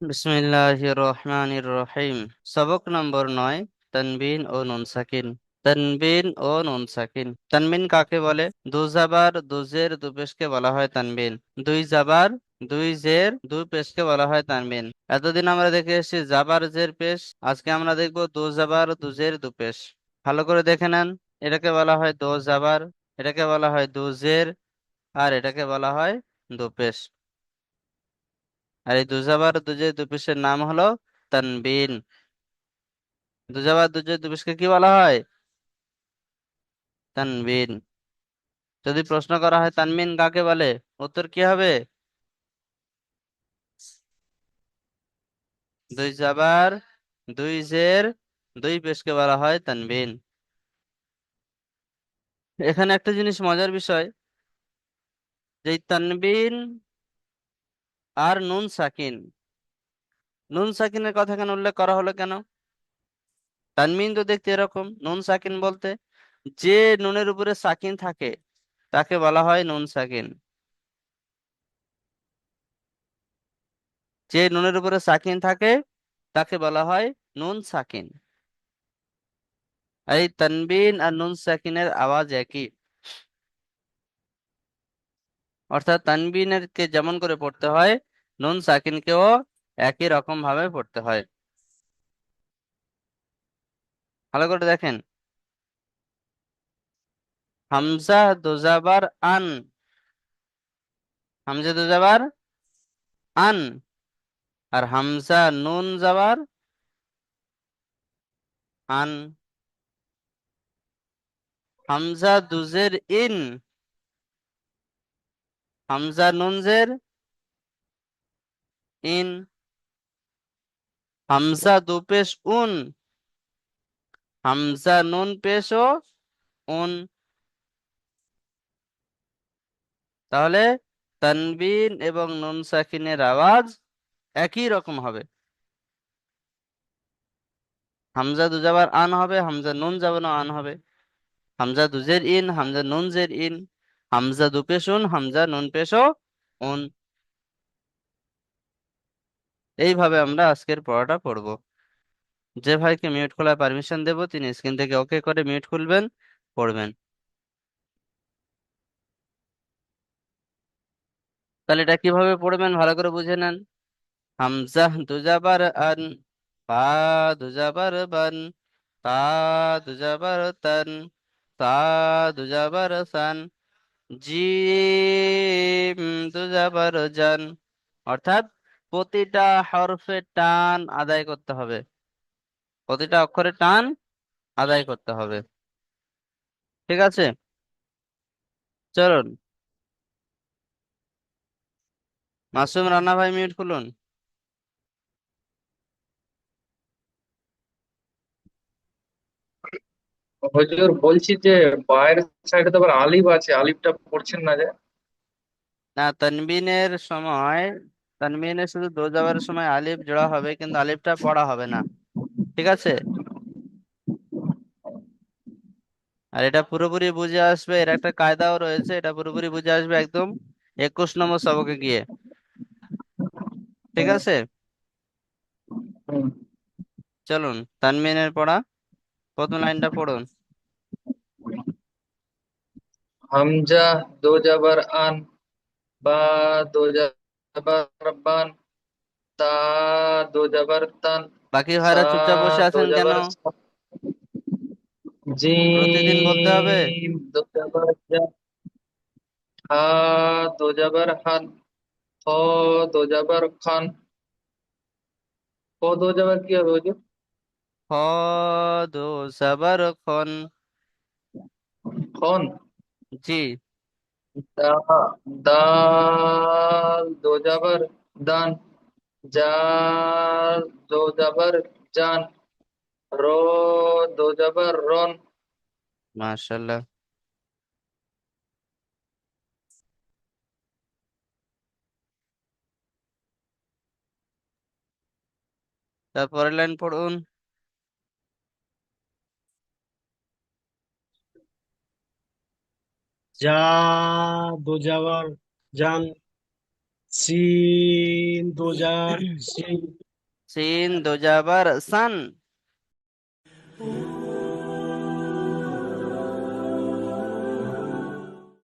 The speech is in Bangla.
বিসমিল্লাহির রহমানির রহিম। সবক নম্বর 9, তানবিন ও নুন সাকিন। তানবিন ও নুন সাকিন। তানবিন কাকে বলে? দু জাবার দু জের দু পেশকে বলা হয় তানবিন। দুই জাবার দুই জের দুই পেশকে বলা হয় তানবিন। এতদিন আমরা দেখে এসেছি জাবার জের পেশ, আজকে আমরা দেখব দু জাবার দু জের দু পেশ। ভালো করে দেখে নেন। এটাকে বলা হয় দো জাবার, এটাকে বলা হয় দু জের, আর এটাকে বলা হয় দু পেশ। আর এই দুজাবার দুজে দুপিসের নাম হলো তানবিন। দুজাবার দুজে দুপিসকে কি বলা হয়? তানবিন। যদি প্রশ্ন করা হয় তানবিন কাকে বলে, উত্তর কি হবে? দুই জাবার দুই জের দুই পেশকে বলা হয় তানবিন। এখানে একটা জিনিস মজার বিষয়, যে এই তানবিন আর নুন সাকিন, নুন সাকিনের কথা কেন উল্লেখ করা হলো কেন? তানবিন তো দেখতে এরকম, নুন সাকিন বলতে যে নুনের উপরে সাকিন থাকে তাকে বলা হয় নুন সাকিন। যে নুনের উপরে সাকিন থাকে তাকে বলা হয় নুন সাকিন। আর এই তানবিন আর নুন সাকিনের আওয়াজ একই, অর্থাৎ তানবিনের কে যেমন করে পড়তে হয় নুন সাকিনকেও একই রকম ভাবে পড়তে হয়। ভালো করে দেখেন। হামজা দুজাবার আন, হামজা দুজাবার আন, আর হামজা নুন জাবার আন। হামজা দুজের ইন, হামজা নুন জের ইন। হামজা দুপেশ উন, হামজা নুন পেশ ও উন। তাহলে তানবিন এবং নুন সাকিনের আওয়াজ একই রকম হবে। হামজা দুজাবার আন হবে, হামজা নুন জাবানো আন হবে। হামজা দুজের ইন, হামজা নুন জের ইন। হামজা দুপেশ উন, হামজা নুন পেশ ও উন। এইভাবে আমরা আজকের পড়াটা পড়বো। যে ভাইকে মিউট খোলার পারমিশন দেব তিনি স্ক্রিন থেকে ওকে করে মিউট খুলবেন, পড়বেন। তাহলে এটা কিভাবে পড়বেন ভালো করে বুঝে নেন। হামজা দুজাবার আন, বা দুজাবার বান, তা দুজাবার তান, তা দুজাবার সান, জিম দুজাবার জান। অর্থাৎ প্রতিটা হরফে টান আদায় করতে হবে, প্রতিটা অক্ষরে টান আদায় করতে হবে। ঠিক আছে, চলুন। মাসুম রানা ভাই মিউট খুলুন। হুজুর বলছি যে বাইরের সাইডে তো আবার আলিফ আছে, আলিফটা পড়ছেন না যে? না, তানবিনের সময়, তানবিনের শুধু দো জাবারের সময় আলিফ জোড়া হবে, কিন্তু আলিফটা পড়া হবে না। ঠিক আছে। আর এটা পুরোপুরি বুঝে আসবে, এর একটা কায়দাও রয়েছে, এটা পুরোপুরি বুঝে আসবে একদম 21 নম্বর সবকে গিয়ে। ঠিক হুম, আছে, হুম। চলুন তানবিনের পড়া প্রথম লাইনটা পড়ুন। হামজা দো জাবার আন, বা দো জাবার বান, তা দো জাবার তান, বাকি সা ভাইরা চুপচাপ বসে দো আছেন কেন? জাবার সা, প্রতিদিন বলতে হবে। জিম দো জাবার জা, হা দো জাবার হান, খ দো জাবার খান। ক দো জাবার কি হবে হুজুর? খ দো জাবার খন। খন। জি। দা, দাল দো জাবার দান, জাল দো জাবার জান, র দো জাবার রন। মাশাল্লাহ। তারপরের লাইন পড়ুন। যা দো যাবার জান, সিন দোজার সিন। সিন দো জাবার সান।